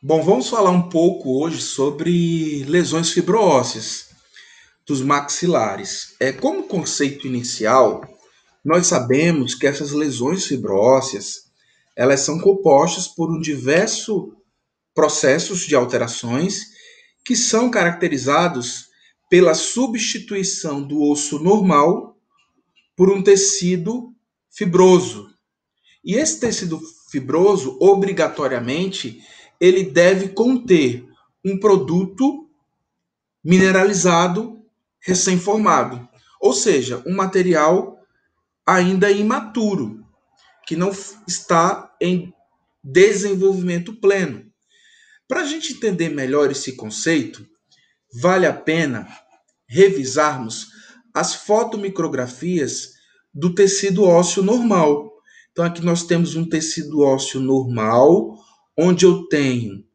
Bom, vamos falar um pouco hoje sobre lesões fibroósseas dos maxilares. Como conceito inicial, nós sabemos que essas lesões fibroósseas, elas são compostas por um diverso processos de alterações que são caracterizados pela substituição do osso normal por um tecido fibroso. E esse tecido fibroso, obrigatoriamente, ele deve conter um produto mineralizado recém-formado, ou seja, um material ainda imaturo, que não está em desenvolvimento pleno. Para a gente entender melhor esse conceito, vale a pena revisarmos as fotomicrografias do tecido ósseo normal. Então, aqui nós temos um tecido ósseo normal, onde eu tenho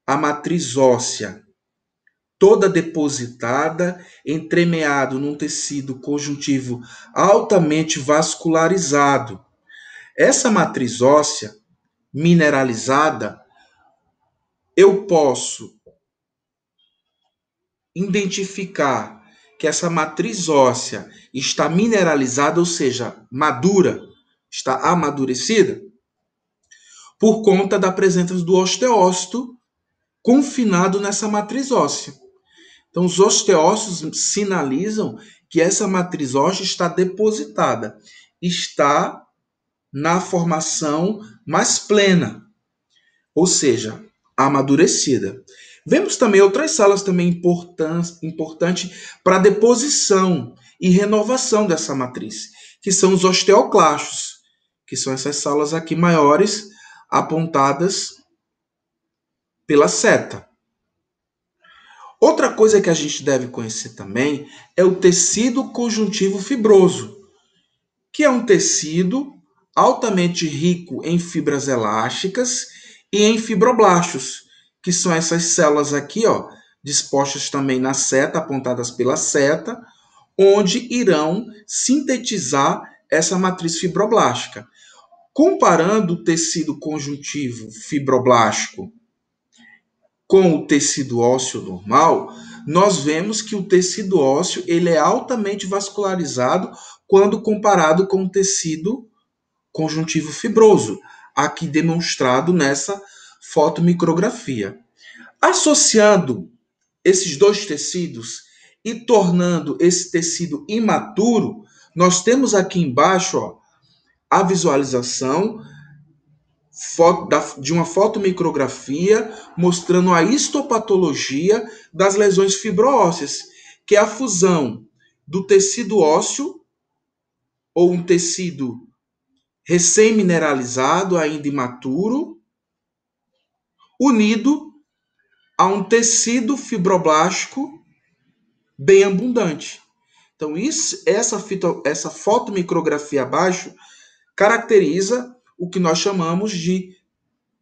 a matriz óssea toda depositada, entremeado num tecido conjuntivo altamente vascularizado. Essa matriz óssea mineralizada, eu posso identificar que essa matriz óssea está mineralizada, ou seja, madura, está amadurecida, por conta da presença do osteócito confinado nessa matriz óssea. Então, os osteócitos sinalizam que essa matriz óssea está depositada, está na formação mais plena, ou seja, amadurecida. Vemos também outras células também importantes para a deposição e renovação dessa matriz, que são os osteoclastos, que são essas células aqui maiores apontadas pela seta. Outra coisa que a gente deve conhecer também é o tecido conjuntivo fibroso, que é um tecido altamente rico em fibras elásticas e em fibroblastos, que são essas células aqui, ó, dispostas também na seta, apontadas pela seta, onde irão sintetizar essa matriz fibroblástica. Comparando o tecido conjuntivo fibroblástico com o tecido ósseo normal, nós vemos que o tecido ósseo ele é altamente vascularizado quando comparado com o tecido conjuntivo fibroso, aqui demonstrado nessa fotomicrografia. Associando esses dois tecidos e tornando esse tecido imaturo, nós temos aqui embaixo, ó, a visualização de uma fotomicrografia mostrando a histopatologia das lesões fibroósseas, que é a fusão do tecido ósseo ou um tecido recém-mineralizado, ainda imaturo, unido a um tecido fibroblástico bem abundante. Então, essa fotomicrografia abaixo caracteriza o que nós chamamos de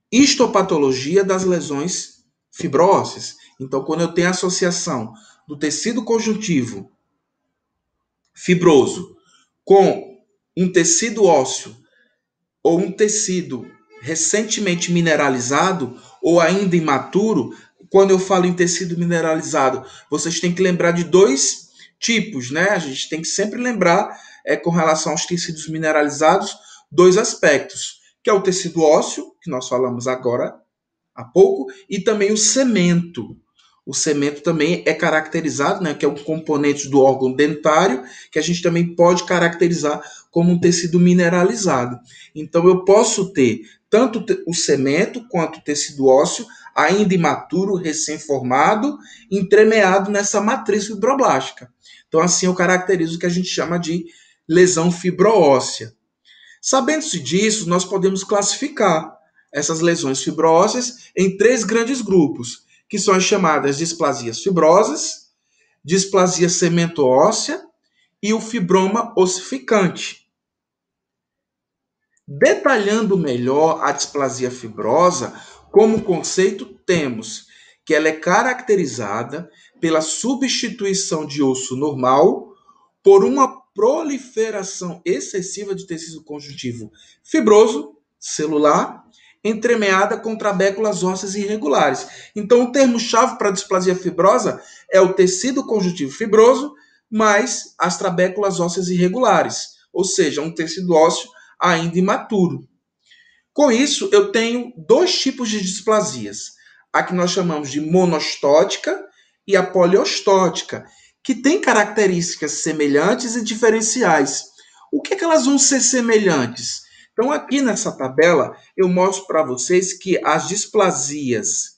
histopatologia das lesões fibrósseas. Então, quando eu tenho a associação do tecido conjuntivo fibroso com um tecido ósseo ou um tecido recentemente mineralizado ou ainda imaturo, quando eu falo em tecido mineralizado, vocês têm que lembrar de dois tipos, né? A gente tem que sempre lembrar, com relação aos tecidos mineralizados, dois aspectos, que é o tecido ósseo, que nós falamos agora há pouco, e também o cemento. O cemento também é caracterizado, né, que é um componente do órgão dentário, que a gente também pode caracterizar como um tecido mineralizado. Então, eu posso ter tanto o cemento quanto o tecido ósseo, ainda imaturo, recém-formado, entremeado nessa matriz fibroblástica. Então, assim, eu caracterizo o que a gente chama de lesão fibroóssea. Sabendo-se disso, nós podemos classificar essas lesões fibrósseas em três grandes grupos, que são as chamadas displasias fibrosas, displasia cemento-óssea e o fibroma ossificante. Detalhando melhor a displasia fibrosa, como conceito, temos que ela é caracterizada pela substituição de osso normal por uma proliferação excessiva de tecido conjuntivo fibroso, celular, entremeada com trabéculas ósseas irregulares. Então, o termo-chave para a displasia fibrosa é o tecido conjuntivo fibroso mais as trabéculas ósseas irregulares, ou seja, um tecido ósseo ainda imaturo. Com isso, eu tenho dois tipos de displasias. A que nós chamamos de monostótica e a poliostótica, que têm características semelhantes e diferenciais. O que é que elas vão ser semelhantes? Então, aqui nessa tabela, eu mostro para vocês que as displasias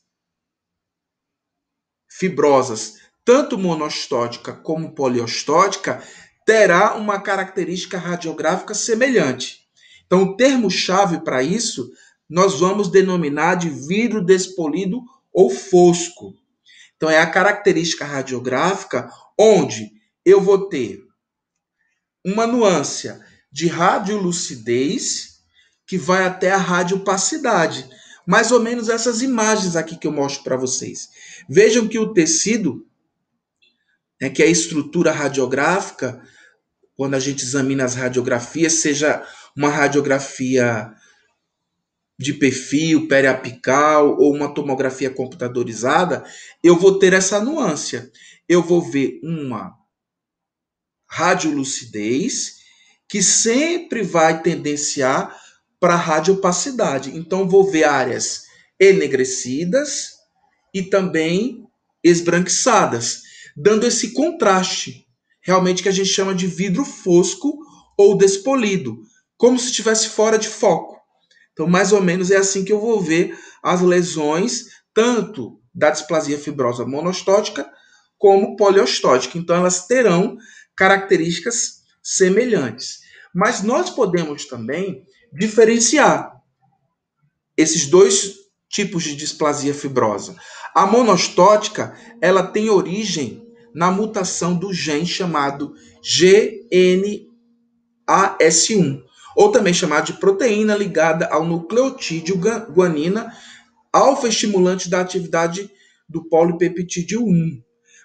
fibrosas, tanto monostótica como poliostótica, terá uma característica radiográfica semelhante. Então, o termo-chave para isso, nós vamos denominar de vidro despolido ou fosco. Então, é a característica radiográfica onde eu vou ter uma nuance de radiolucidez que vai até a radiopacidade. Mais ou menos essas imagens aqui que eu mostro para vocês. Vejam que o tecido, que é a estrutura radiográfica, quando a gente examina as radiografias, seja uma radiografia de perfil, periapical ou uma tomografia computadorizada, eu vou ter essa nuance. Eu vou ver uma radiolucidez que sempre vai tendenciar para a radiopacidade. Então, vou ver áreas enegrecidas e também esbranquiçadas, dando esse contraste, realmente que a gente chama de vidro fosco ou despolido, como se estivesse fora de foco. Então, mais ou menos é assim que eu vou ver as lesões, tanto da displasia fibrosa monostótica como poliostótica. Então, elas terão características semelhantes. Mas nós podemos também diferenciar esses dois tipos de displasia fibrosa. A monostótica, ela tem origem na mutação do gene chamado GNAS1, ou também chamado de proteína ligada ao nucleotídeo guanina, alfa-estimulante da atividade do polipeptídeo 1.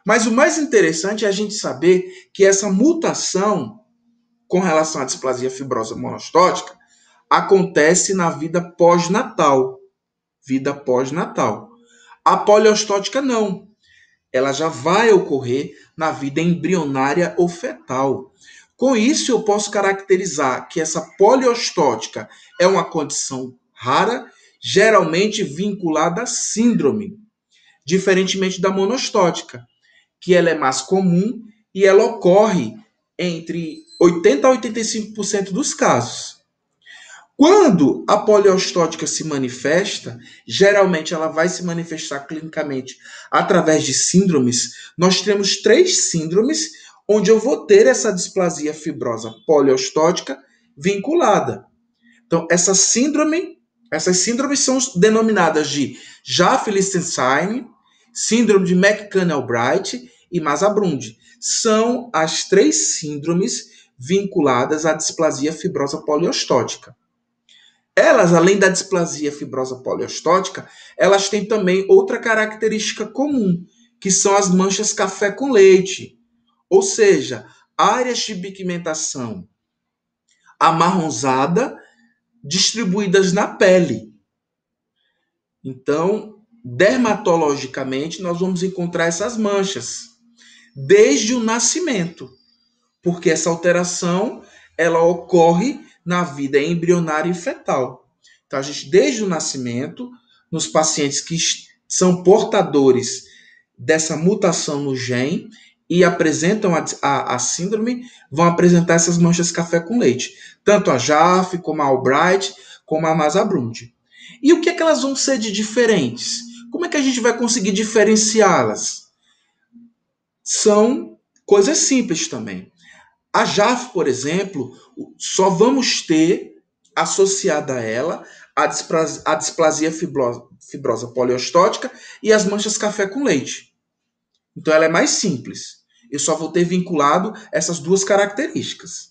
Mas o mais interessante é a gente saber que essa mutação com relação à displasia fibrosa monostótica acontece na vida pós-natal. Vida pós-natal. A poliostótica não. Ela já vai ocorrer na vida embrionária ou fetal. Com isso, eu posso caracterizar que essa poliostótica é uma condição rara, geralmente vinculada à síndrome, diferentemente da monostótica, que ela é mais comum e ela ocorre entre 80% a 85% dos casos. Quando a poliostótica se manifesta, geralmente ela vai se manifestar clinicamente através de síndromes. Nós temos 3 síndromes onde eu vou ter essa displasia fibrosa poliostótica vinculada. Então, essas síndromes são denominadas de Jaffe-Lichtenstein, síndrome de McCann-Albright e Mazabrund. São as 3 síndromes vinculadas à displasia fibrosa poliostótica. Elas, além da displasia fibrosa poliostótica, elas têm também outra característica comum, que são as manchas café com leite, ou seja, áreas de pigmentação amarronzada distribuídas na pele. Então, dermatologicamente, nós vamos encontrar essas manchas desde o nascimento, porque essa alteração ela ocorre na vida embrionária e fetal. Então, a gente, desde o nascimento, nos pacientes que são portadores dessa mutação no gene e apresentam a síndrome, vão apresentar essas manchas café com leite. Tanto a Jaffe, como a Albright, como a Mazabrund. E o que é que elas vão ser de diferentes? Como é que a gente vai conseguir diferenciá-las? São coisas simples também. A Jaffe, por exemplo, só vamos ter associada a ela a displasia fibrosa poliostótica e as manchas café com leite. Então ela é mais simples. Eu só vou ter vinculado essas duas características.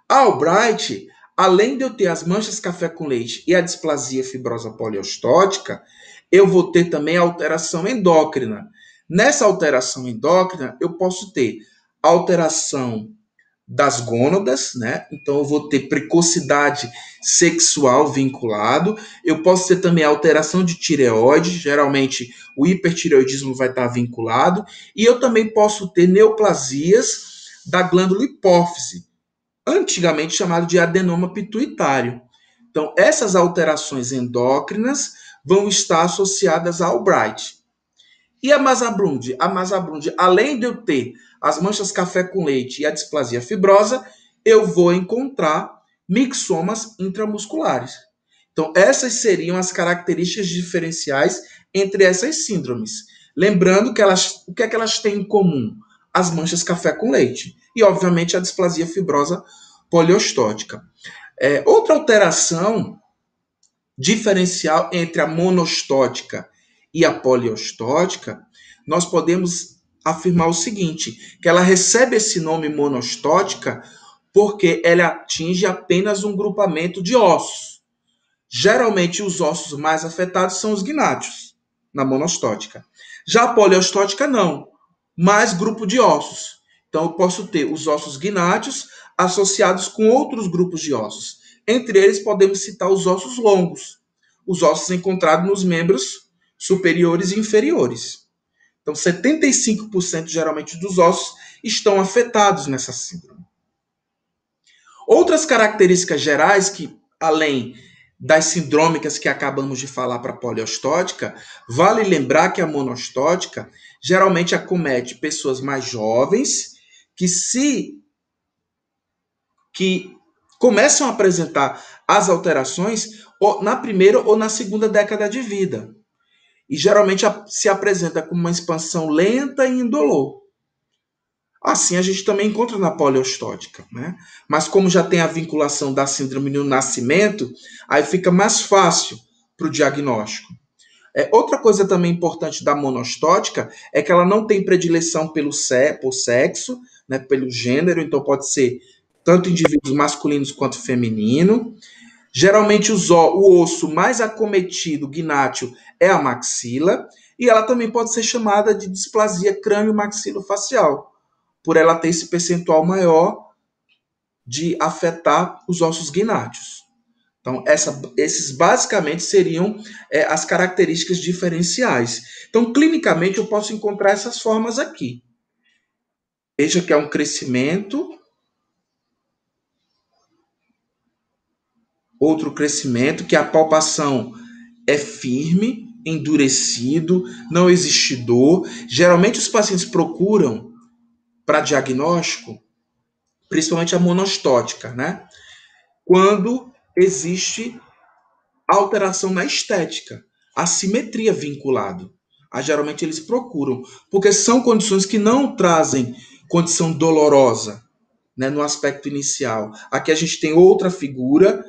A Albright, além de eu ter as manchas café com leite e a displasia fibrosa poliostótica, eu vou ter também a alteração endócrina. Nessa alteração endócrina, eu posso ter alteração das gônadas, né? Então eu vou ter precocidade sexual vinculado. Eu posso ter também alteração de tireoide, geralmente o hipertireoidismo vai estar vinculado, e eu também posso ter neoplasias da glândula hipófise, antigamente chamado de adenoma pituitário. Então, essas alterações endócrinas vão estar associadas ao Bright. E a Mazabrund? A Mazabrund, além de eu ter as manchas café com leite e a displasia fibrosa, eu vou encontrar mixomas intramusculares. Então, essas seriam as características diferenciais entre essas síndromes. Lembrando que o que é que elas têm em comum? As manchas café com leite e, obviamente, a displasia fibrosa poliostótica. Outra alteração diferencial entre a monostótica e a poliostótica, nós podemos afirmar o seguinte, que ela recebe esse nome monostótica porque ela atinge apenas um grupamento de ossos. Geralmente, os ossos mais afetados são os gnátios, na monostótica. Já a poliostótica, não, mais grupo de ossos. Então, eu posso ter os ossos gnátios associados com outros grupos de ossos. Entre eles, podemos citar os ossos longos, os ossos encontrados nos membros superiores e inferiores. Então, 75% geralmente dos ossos estão afetados nessa síndrome. Outras características gerais que, além das sindrômicas que acabamos de falar para a poliostótica, vale lembrar que a monostótica geralmente acomete pessoas mais jovens que começam a apresentar as alterações na primeira ou na segunda década de vida. E geralmente se apresenta com uma expansão lenta e indolor. Assim a gente também encontra na poliostótica, né? Mas como já tem a vinculação da síndrome no nascimento, aí fica mais fácil para o diagnóstico. Outra coisa também importante da monostótica é que ela não tem predileção por sexo, né, pelo gênero, então pode ser tanto indivíduos masculinos quanto feminino. Geralmente o osso mais acometido, gnátio, é a maxila, e ela também pode ser chamada de displasia crânio-maxilofacial, por ela ter esse percentual maior de afetar os ossos gnátios. Então, esses basicamente seriam as características diferenciais. Então, clinicamente, eu posso encontrar essas formas aqui. Veja que é um crescimento, outro crescimento, que a palpação é firme, endurecido, não existe dor. Geralmente, os pacientes procuram para diagnóstico, principalmente a monostótica, né? Quando existe alteração na estética, assimetria vinculado. Geralmente eles procuram, porque são condições que não trazem condição dolorosa, né, no aspecto inicial. Aqui a gente tem outra figura,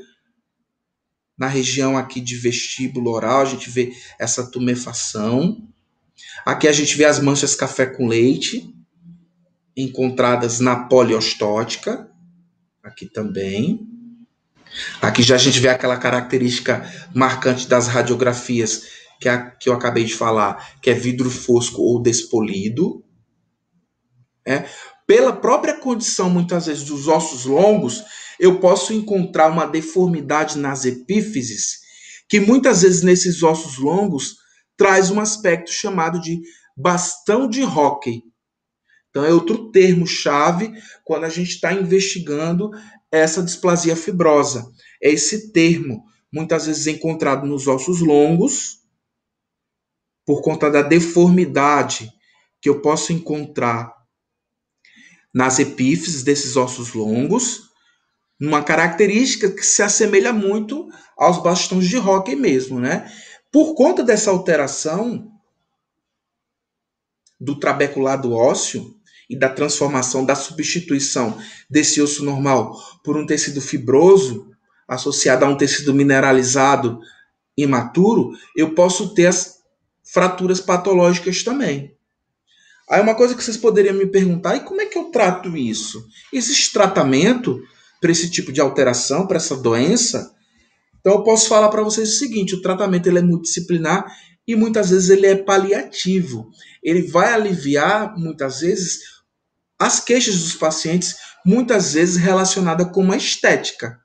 na região aqui de vestíbulo oral, a gente vê essa tumefação. Aqui a gente vê as manchas café com leite, encontradas na poliostótica, aqui também. Aqui já a gente vê aquela característica marcante das radiografias que eu acabei de falar, que é vidro fosco ou despolido. Pela própria condição, muitas vezes, dos ossos longos, eu posso encontrar uma deformidade nas epífises, que muitas vezes nesses ossos longos traz um aspecto chamado de bastão de Hockey. Então, é outro termo-chave quando a gente está investigando essa displasia fibrosa. É esse termo, muitas vezes encontrado nos ossos longos, por conta da deformidade que eu posso encontrar nas epífises desses ossos longos, uma característica que se assemelha muito aos bastões de Hockey mesmo, né? Por conta dessa alteração do trabeculado ósseo e da transformação, da substituição desse osso normal por um tecido fibroso, associado a um tecido mineralizado imaturo, eu posso ter as fraturas patológicas também. Aí uma coisa que vocês poderiam me perguntar, e como é que eu trato isso? Existe tratamento para esse tipo de alteração, para essa doença? Então eu posso falar para vocês o seguinte, o tratamento ele é multidisciplinar e muitas vezes ele é paliativo. Ele vai aliviar, muitas vezes, as queixas dos pacientes, muitas vezes relacionadas com uma estética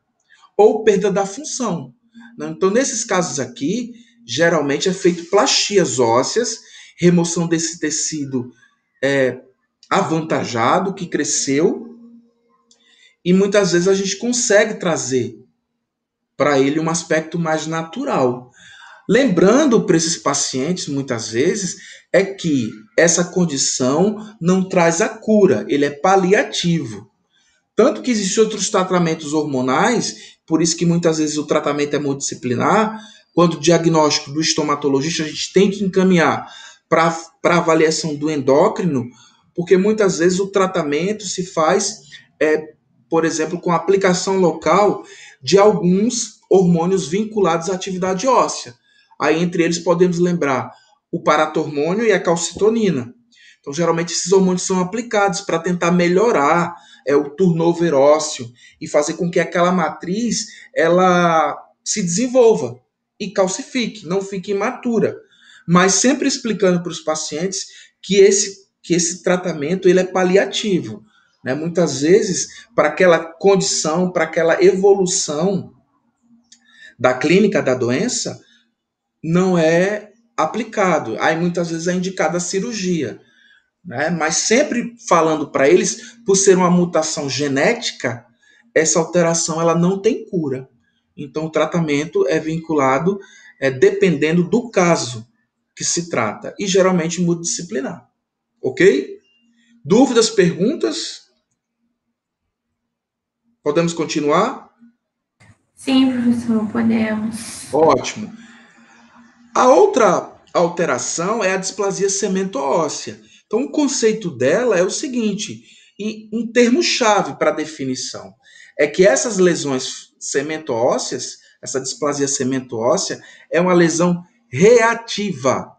ou perda da função. Então, nesses casos aqui, geralmente é feito plastias ósseas, remoção desse tecido avantajado que cresceu, e muitas vezes a gente consegue trazer para ele um aspecto mais natural. Lembrando para esses pacientes, muitas vezes, é que essa condição não traz a cura, ele é paliativo. Tanto que existem outros tratamentos hormonais, por isso que muitas vezes o tratamento é multidisciplinar. Quando o diagnóstico do estomatologista, a gente tem que encaminhar para avaliação do endócrino, porque muitas vezes o tratamento se faz, por exemplo, com aplicação local de alguns hormônios vinculados à atividade óssea. Aí, entre eles, podemos lembrar o paratormônio e a calcitonina. Então, geralmente, esses hormônios são aplicados para tentar melhorar o turnover ósseo e fazer com que aquela matriz ela se desenvolva e calcifique, não fique imatura. Mas sempre explicando para os pacientes que esse tratamento ele é paliativo. Né? Muitas vezes, para aquela condição, para aquela evolução da clínica da doença, não é aplicado. Aí muitas vezes é indicada a cirurgia. Né? Mas sempre falando para eles, por ser uma mutação genética, essa alteração ela não tem cura. Então o tratamento é vinculado, dependendo do caso que se trata, e geralmente multidisciplinar. Ok? Dúvidas, perguntas? Podemos continuar? Sim, professor, podemos. Ótimo. A outra alteração é a displasia cemento-óssea. Então, o conceito dela é o seguinte, e um termo-chave para a definição, é que essas lesões cemento-ósseas, essa displasia cemento-óssea, é uma lesão reativa,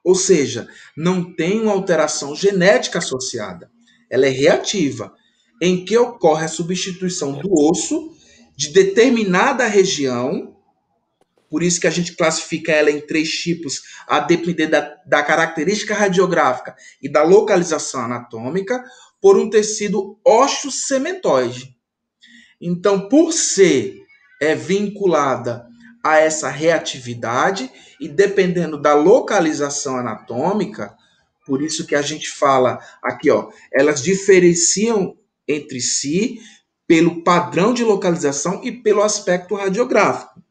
ou seja, não tem uma alteração genética associada. Ela é reativa, em que ocorre a substituição do osso de determinada região. Por isso que a gente classifica ela em 3 tipos, a depender da característica radiográfica e da localização anatômica, por um tecido ósseo-cementoide. Então, por ser vinculada a essa reatividade e dependendo da localização anatômica, por isso que a gente fala aqui, ó, elas diferenciam entre si pelo padrão de localização e pelo aspecto radiográfico.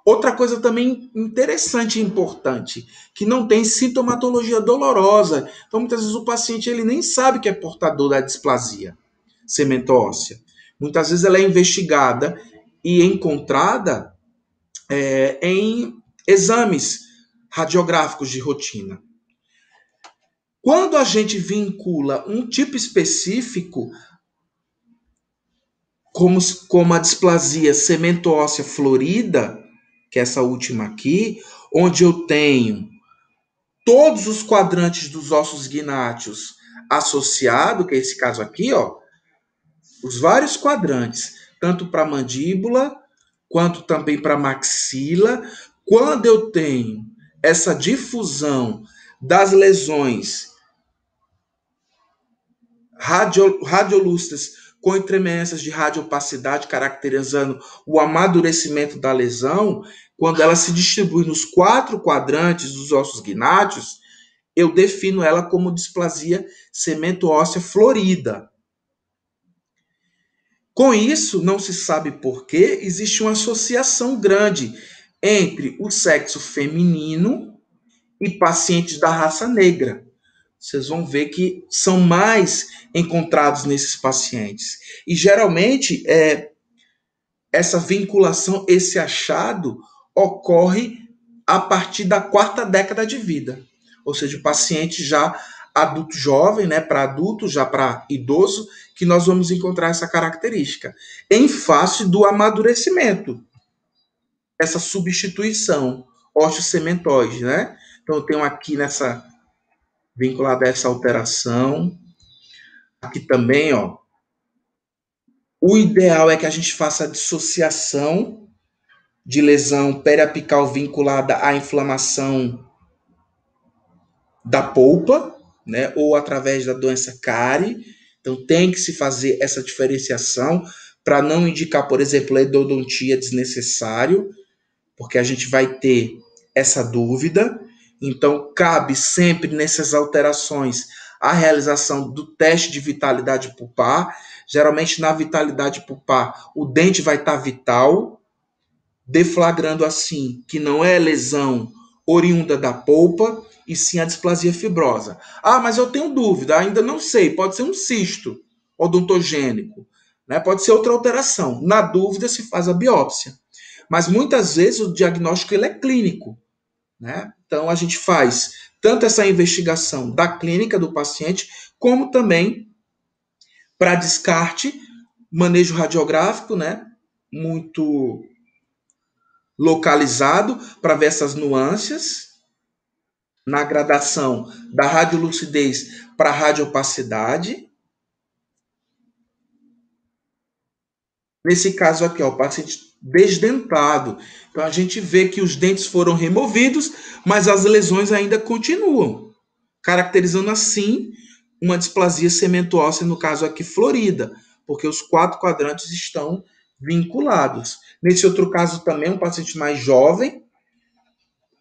Outra coisa também interessante e importante, que não tem sintomatologia dolorosa. Então, muitas vezes o paciente ele nem sabe que é portador da displasia cemento-óssea. Muitas vezes ela é investigada e encontrada em exames radiográficos de rotina. Quando a gente vincula um tipo específico, como a displasia cemento-óssea florida, que é essa última aqui, onde eu tenho todos os quadrantes dos ossos gnáteos associado, que é esse caso aqui, ó, os vários quadrantes, tanto para a mandíbula, quanto também para a maxila. Quando eu tenho essa difusão das lesões radiolúcidas com entremeanças de radiopacidade, caracterizando o amadurecimento da lesão, quando ela se distribui nos 4 quadrantes dos ossos gnáteos, eu defino ela como displasia cemento-óssea florida. Com isso, não se sabe por que existe uma associação grande entre o sexo feminino e pacientes da raça negra. Vocês vão ver que são mais encontrados nesses pacientes. E geralmente essa vinculação, esse achado, ocorre a partir da 4ª década de vida. Ou seja, o paciente já adulto jovem, né, para adulto, já para idoso, que nós vamos encontrar essa característica. Em face do amadurecimento, essa substituição ósseo-cementoide, né? Então eu tenho aqui nessa vinculada a essa alteração. Aqui também, ó. O ideal é que a gente faça a dissociação de lesão periapical vinculada à inflamação da polpa, né, ou através da doença cárie. Então tem que se fazer essa diferenciação para não indicar, por exemplo, a endodontia desnecessário, porque a gente vai ter essa dúvida. Então cabe sempre nessas alterações a realização do teste de vitalidade pulpar. Geralmente na vitalidade pulpar o dente vai estar vital, deflagrando assim que não é lesão oriunda da polpa, e sim a displasia fibrosa. Ah, mas eu tenho dúvida, ainda não sei, pode ser um cisto odontogênico, né? Pode ser outra alteração. Na dúvida se faz a biópsia. Mas muitas vezes o diagnóstico ele é clínico, né? Então a gente faz tanto essa investigação da clínica do paciente, como também para descarte, manejo radiográfico, né? Muito localizado para ver essas nuances na gradação da radiolucidez para a radiopacidade. Nesse caso aqui, ó, o paciente desdentado. Então a gente vê que os dentes foram removidos, mas as lesões ainda continuam, caracterizando assim uma displasia cemento-óssea, no caso aqui florida, porque os 4 quadrantes estão vinculados. Nesse outro caso também, um paciente mais jovem,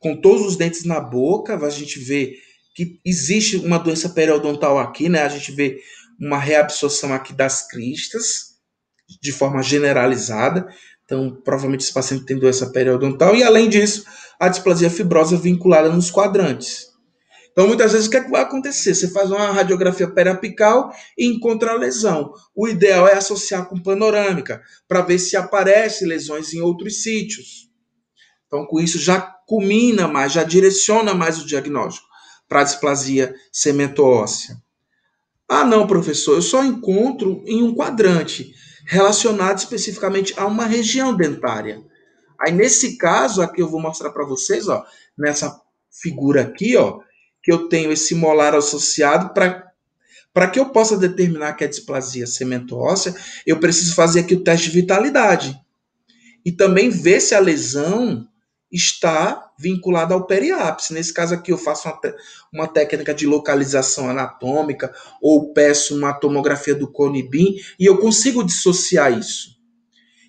com todos os dentes na boca, a gente vê que existe uma doença periodontal aqui, né? A gente vê uma reabsorção aqui das cristas, de forma generalizada. Então, provavelmente esse paciente tem doença periodontal. E, além disso, a displasia fibrosa vinculada nos quadrantes. Então, muitas vezes, o que é que vai acontecer? Você faz uma radiografia periapical e encontra a lesão. O ideal é associar com panorâmica, para ver se aparecem lesões em outros sítios. Então, com isso, já culmina mais, já direciona mais o diagnóstico para a displasia cemento-óssea. Ah, não, professor, eu só encontro em um quadrante, relacionado especificamente a uma região dentária. Aí, nesse caso, aqui eu vou mostrar para vocês, ó, nessa figura aqui, ó, que eu tenho esse molar associado para que eu possa determinar que é displasia cemento-óssea, eu preciso fazer aqui o teste de vitalidade. E também ver se a lesão está vinculada ao periápice. Nesse caso aqui, eu faço uma técnica de localização anatômica ou peço uma tomografia do cone beam e eu consigo dissociar isso.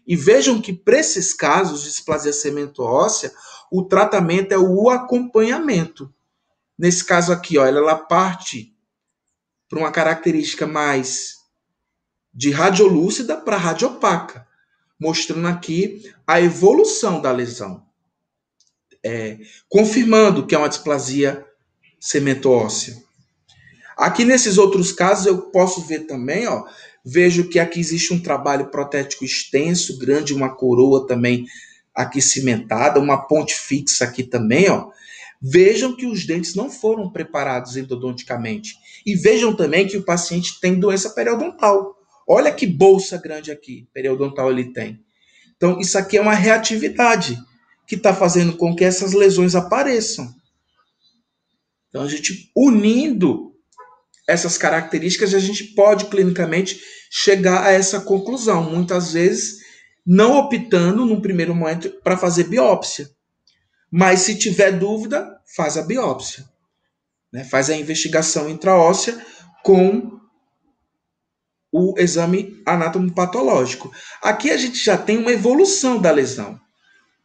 E vejam que para esses casos de displasia cemento-óssea, o tratamento é o acompanhamento. Nesse caso aqui, ó, ela parte para uma característica mais de radiolúcida para radiopaca, mostrando aqui a evolução da lesão. Confirmando que é uma displasia cemento-óssea. Aqui nesses outros casos eu posso ver também, ó, vejo que aqui existe um trabalho protético extenso, grande, uma coroa também aqui cimentada, uma ponte fixa aqui também, ó. Vejam que os dentes não foram preparados endodonticamente. E vejam também que o paciente tem doença periodontal. Olha que bolsa grande aqui, periodontal ele tem. Então, isso aqui é uma reatividade que está fazendo com que essas lesões apareçam. Então, a gente unindo essas características, a gente pode clinicamente chegar a essa conclusão. Muitas vezes, não optando, num primeiro momento, para fazer biópsia. Mas, se tiver dúvida, faz a biópsia. Né? Faz a investigação intraóssea com o exame anatomopatológico. Aqui a gente já tem uma evolução da lesão.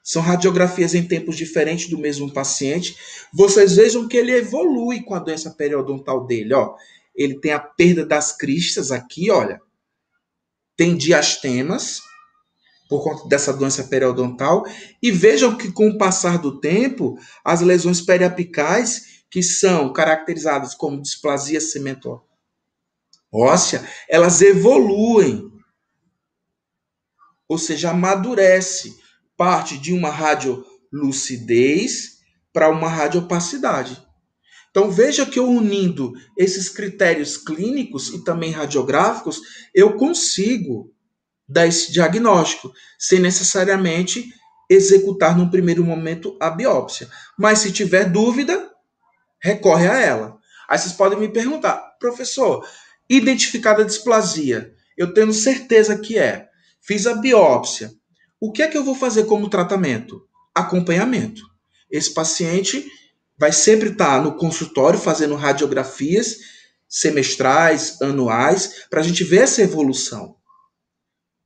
São radiografias em tempos diferentes do mesmo paciente. Vocês vejam que ele evolui com a doença periodontal dele. Ó. Ele tem a perda das cristas aqui, olha. Tem diastemas por conta dessa doença periodontal. E vejam que com o passar do tempo, as lesões periapicais, que são caracterizadas como displasia cemento-óssea, elas evoluem. Ou seja, amadurece. Parte de uma radiolucidez para uma radiopacidade. Então veja que eu unindo esses critérios clínicos e também radiográficos, eu consigo dar esse diagnóstico, sem necessariamente executar num primeiro momento a biópsia. Mas se tiver dúvida, recorre a ela. Aí vocês podem me perguntar, professor, identificada a displasia, eu tenho certeza que é, fiz a biópsia, o que é que eu vou fazer como tratamento? Acompanhamento. Esse paciente vai sempre estar no consultório fazendo radiografias, semestrais, anuais, para a gente ver essa evolução,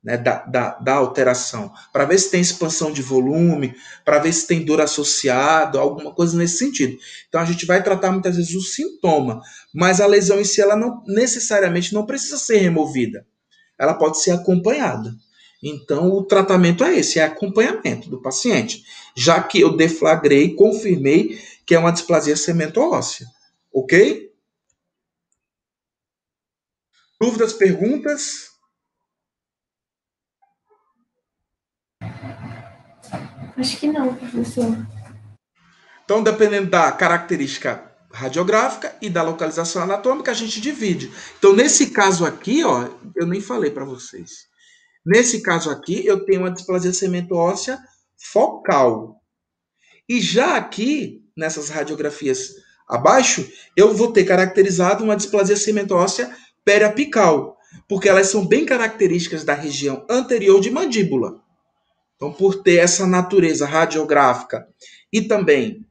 né, da alteração, para ver se tem expansão de volume, para ver se tem dor associada, alguma coisa nesse sentido. Então a gente vai tratar muitas vezes o sintoma, mas a lesão em si ela não necessariamente não precisa ser removida, ela pode ser acompanhada. Então o tratamento é esse, é acompanhamento do paciente, já que eu deflagrei, confirmei que é uma displasia cemento-óssea, ok? Dúvidas, perguntas? Acho que não, professor. Então, dependendo da característica radiográfica e da localização anatômica, a gente divide. Então, nesse caso aqui, ó, eu nem falei para vocês. Nesse caso aqui, eu tenho uma displasia cemento-óssea focal. E já aqui, nessas radiografias abaixo, eu vou ter caracterizado uma displasia cemento-óssea periapical, porque elas são bem características da região anterior de mandíbula. Então, por ter essa natureza radiográfica e também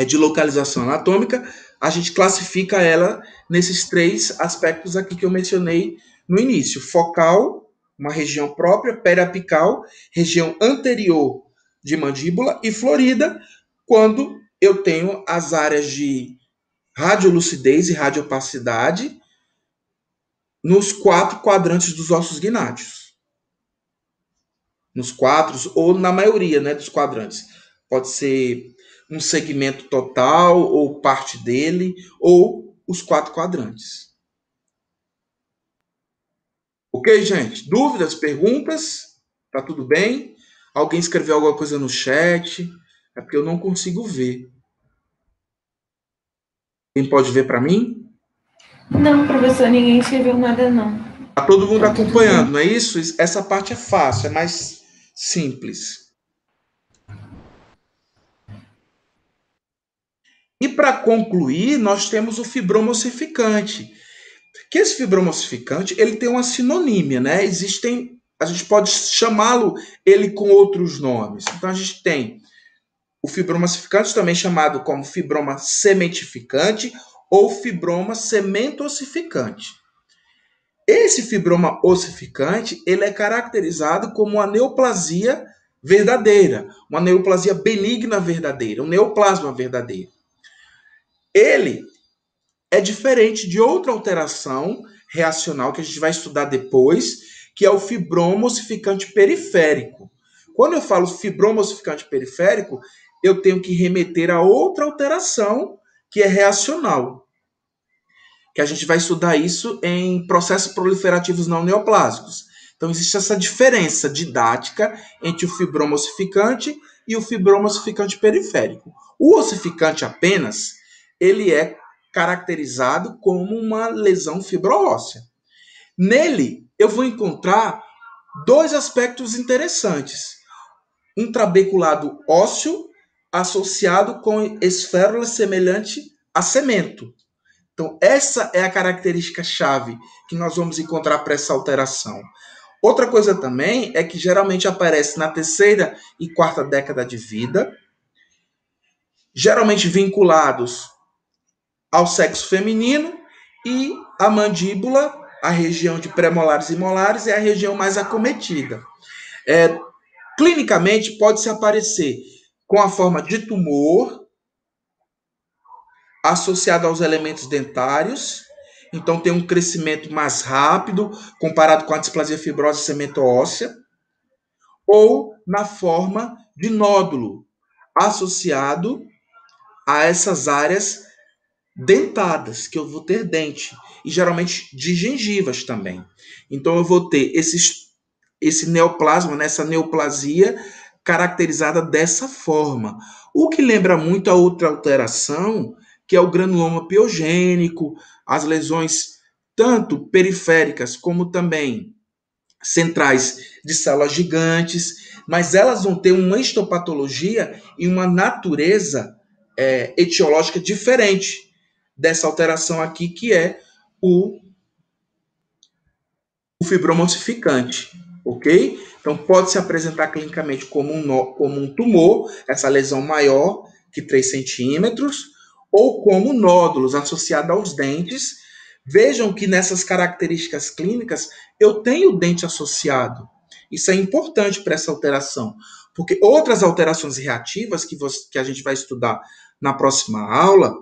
de localização anatômica, a gente classifica ela nesses três aspectos aqui que eu mencionei no início: focal, uma região própria, periapical, região anterior de mandíbula, e florida, quando eu tenho as áreas de radiolucidez e radiopacidade nos 4 quadrantes dos ossos gnádeos. Nos 4, ou na maioria, né, dos quadrantes. Pode ser um segmento total, ou parte dele, ou os 4 quadrantes. Ok, gente? Dúvidas, perguntas? Tá tudo bem? Alguém escreveu alguma coisa no chat? É porque eu não consigo ver. Quem pode ver para mim? Não, professor, ninguém escreveu nada, não. Tá todo mundo acompanhando, não é isso? Essa parte é fácil, é mais simples. E para concluir, nós temos o fibroma ossificante. Que esse fibroma ossificante, ele tem uma sinonímia, né? A gente pode chamá-lo ele com outros nomes. Então a gente tem o fibroma ossificante, também chamado como fibroma cementificante ou fibroma cemento-ossificante. Esse fibroma ossificante, ele é caracterizado como uma neoplasia verdadeira, uma neoplasia benigna verdadeira, um neoplasma verdadeiro. Ele é diferente de outra alteração reacional que a gente vai estudar depois, que é o fibroma ossificante periférico. Quando eu falo fibroma ossificante periférico, eu tenho que remeter a outra alteração que é reacional, que a gente vai estudar isso em processos proliferativos não neoplásicos. Então, existe essa diferença didática entre o fibroma ossificante e o fibroma ossificante periférico. O ossificante apenas, ele é caracterizado como uma lesão fibroóssea. Nele, eu vou encontrar 2 aspectos interessantes. Um trabeculado ósseo associado com esférula semelhante a cemento. Então, essa é a característica-chave que nós vamos encontrar para essa alteração. Outra coisa também é que geralmente aparece na 3ª e 4ª década de vida, geralmente vinculados ao sexo feminino, e a mandíbula, a região de pré-molares e molares, é a região mais acometida. Clinicamente, pode-se aparecer com a forma de tumor, associado aos elementos dentários, então tem um crescimento mais rápido comparado com a displasia fibrosa cemento-óssea, ou na forma de nódulo, associado a essas áreas dentadas, que eu vou ter dente, e geralmente de gengivas também. Então eu vou ter esse neoplasma, né, essa neoplasia caracterizada dessa forma. O que lembra muito a outra alteração, que é o granuloma piogênico, as lesões tanto periféricas como também centrais de células gigantes, mas elas vão ter uma histopatologia e uma natureza etiológica diferente dessa alteração aqui, que é o fibroma ossificante, ok? Então, pode se apresentar clinicamente como um tumor, essa lesão maior que 3 centímetros, ou como nódulos associados aos dentes, Vejam que nessas características clínicas eu tenho o dente associado. Isso é importante para essa alteração, porque outras alterações reativas que a gente vai estudar na próxima aula,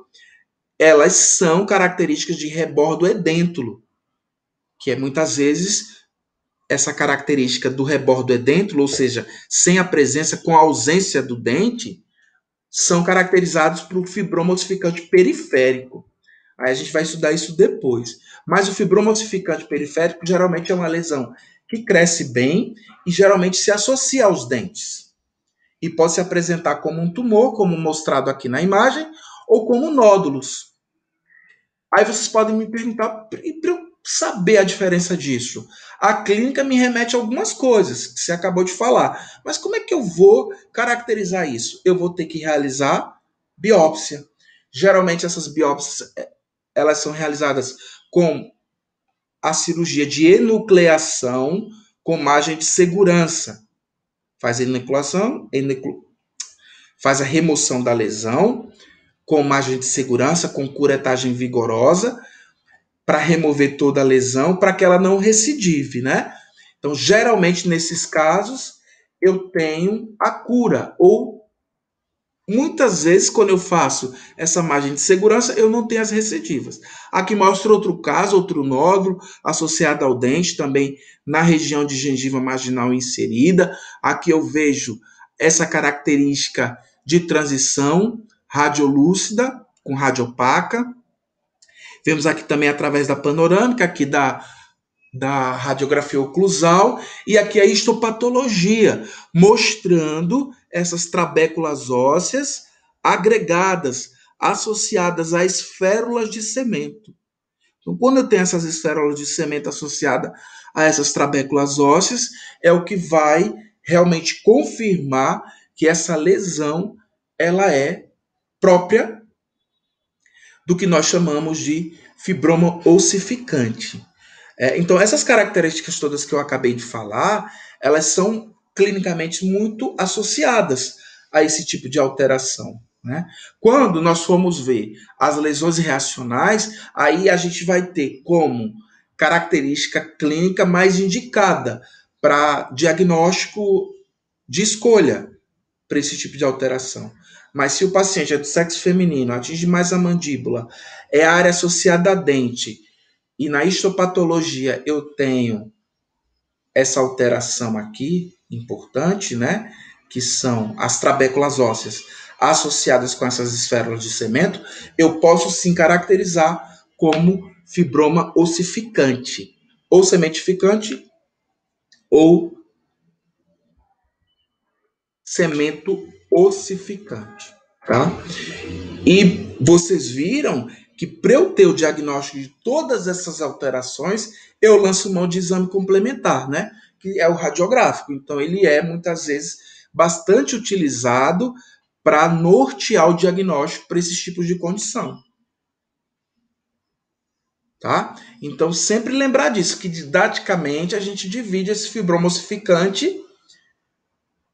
elas são características de rebordo edêntulo, que é muitas vezes essa característica do rebordo edêntulo, ou seja, sem a presença, com a ausência do dente, são caracterizados por fibroma ossificante periférico. Aí a gente vai estudar isso depois. Mas o fibroma ossificante periférico geralmente é uma lesão que cresce bem e geralmente se associa aos dentes. E pode se apresentar como um tumor, como mostrado aqui na imagem, ou como nódulos. Aí vocês podem me perguntar, para eu saber a diferença disso? A clínica me remete a algumas coisas que você acabou de falar. Mas como é que eu vou caracterizar isso? Eu vou ter que realizar biópsia. Geralmente essas biópsias elas são realizadas com a cirurgia de enucleação com margem de segurança. Faz a enucleação, faz a remoção da lesão com margem de segurança, com curetagem vigorosa, para remover toda a lesão, para que ela não recidive, né? Então, geralmente, nesses casos, eu tenho a cura, ou muitas vezes, quando eu faço essa margem de segurança, eu não tenho as recidivas. Aqui mostra outro caso, outro nódulo associado ao dente, também na região de gengiva marginal inserida. Aqui eu vejo essa característica de transição radiolúcida com radiopaca. Vemos aqui também através da panorâmica, aqui da radiografia oclusal, e aqui a histopatologia, mostrando essas trabéculas ósseas agregadas, associadas a esférulas de cemento. Então, quando eu tenho essas esférulas de cemento associadas a essas trabéculas ósseas, é o que vai realmente confirmar que essa lesão ela é própria do que nós chamamos de fibroma ossificante. Então, essas características todas que eu acabei de falar, elas são clinicamente muito associadas a esse tipo de alteração, né? Quando nós formos ver as lesões reacionais, aí a gente vai ter como característica clínica mais indicada para diagnóstico de escolha para esse tipo de alteração. Mas se o paciente é do sexo feminino, atinge mais a mandíbula, é a área associada a dente, e na histopatologia eu tenho essa alteração aqui, importante, né? Que são as trabéculas ósseas associadas com essas esférulas de cemento, eu posso sim caracterizar como fibroma ossificante, ou cementificante, ou cemento ossificante, tá? E vocês viram que para eu ter o diagnóstico de todas essas alterações, eu lanço mão de exame complementar, né? Que é o radiográfico. Então, ele é, muitas vezes, bastante utilizado para nortear o diagnóstico para esses tipos de condição. Tá? Então, sempre lembrar disso, que didaticamente a gente divide esse fibroma ossificante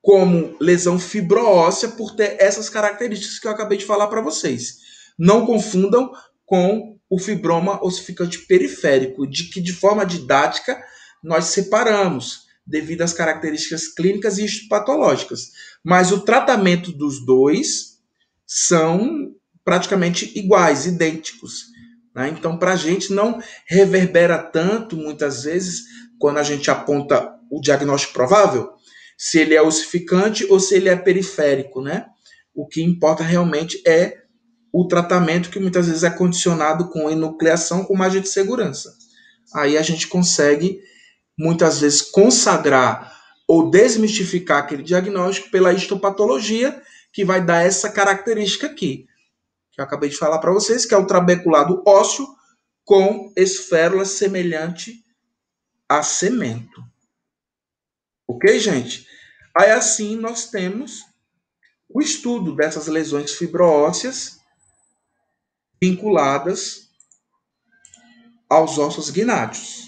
como lesão fibroóssea por ter essas características que eu acabei de falar para vocês. Não confundam com o fibroma ossificante periférico, de que de forma didática nós separamos devido às características clínicas e histopatológicas. Mas o tratamento dos dois são praticamente iguais, idênticos. Né? Então, para a gente não reverbera tanto, muitas vezes, quando a gente aponta o diagnóstico provável, se ele é ossificante ou se ele é periférico, né? O que importa realmente é o tratamento, que muitas vezes é condicionado com enucleação com margem de segurança. Aí a gente consegue, muitas vezes, consagrar ou desmistificar aquele diagnóstico pela histopatologia, que vai dar essa característica aqui, que eu acabei de falar para vocês, que é o trabeculado ósseo com esférula semelhante a cemento. Ok, gente? Aí assim nós temos o estudo dessas lesões fibroósseas vinculadas aos ossos gnádeos.